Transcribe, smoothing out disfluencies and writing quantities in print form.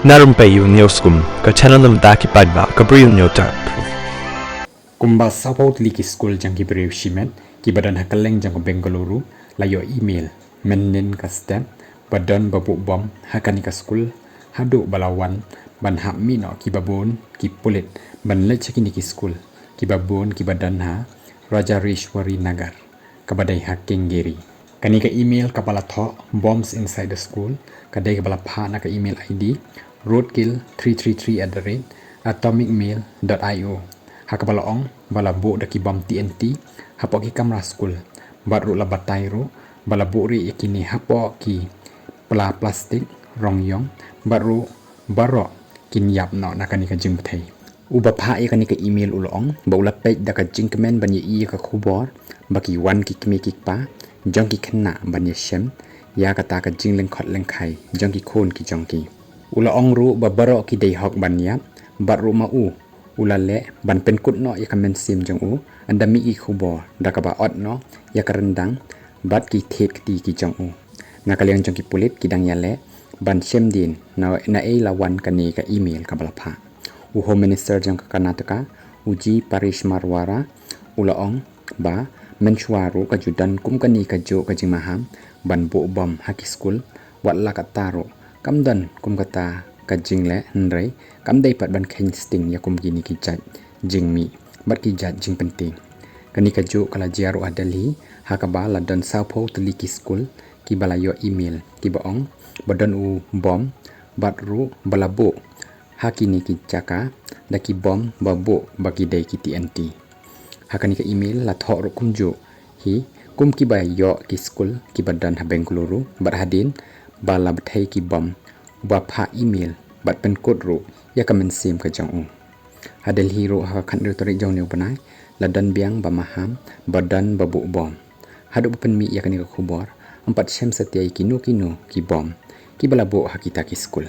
Narum payu neoskum ka chananam daki padba ka briu neotar. Kumba sapaut liki school jang ki briu shimet ki badan hakaleng jang ko Bengaluru layo email menin ka stem badan babu bom hakani ka school hadu balawan ban hak mino ki babon ki pulit ban leceki ki school ki babon ki badan ha Rajarishwari Nagar kabadai hakengeri kani ka email kapala tho bombs inside the school kadai kapala pha na ka email ID roadkill333@atomicmail.io hakapala ong bala bo daki bom TNT hapo ki kamera school baru la batai ro bala bo ri ikini hapo ki plastik rongyong baru baro kin yap no nakani ka jing thai uba pha ikani ka email ulong ba ula page da ka jing comment ban yi ka khubor baki wan ki kmi ki pa jong ki khna ban ye shem ya ka ta ka jing leng khot leng khai jong ki khon ki jong ki ula ong ru babaro ki dei hok ban yap baru ma u ula le ban pen kut no ya kamen sim jong u anda mi i khubo da ka ba ot no ya ka rendang bat ki thet ki jong u na ka leng jong ki pulit ki dang ya le ban shem din na e lawan ka ni ka email ka bala pha u home minister jong ka Karnataka uji Parish Marwara ula ong ba menchwaru ka judan kum ka ni ka jo ka jing maham ban bo bom haki school wat la ka taro kamdan kum kata ka jingle nrei kamdai pat ban khen sting ya kum gini ki jat jingmi bat ki jat jing penting kani ka jo kala jiaru adali hakaba la don saupo tli ki school ki bala yo email ki baong badan u bom bat ru bala bo hakini ki jaka da ki bom babo bagi dai ki TNT hakani ka email la tho ru kum jo hi kum ki ba yo ki school ki badan ha Bengaluru bat hadin bala bathai ki bom ba pha email bat pen kod ro ya kamen sim ka jong u hadel hero ha khan ru tori jong ne banai ladan biang ba maham badan babu bom hadu pen mi ya kani ka khubor empat shem satyai kinu ki bom ki bala bo hakita ki school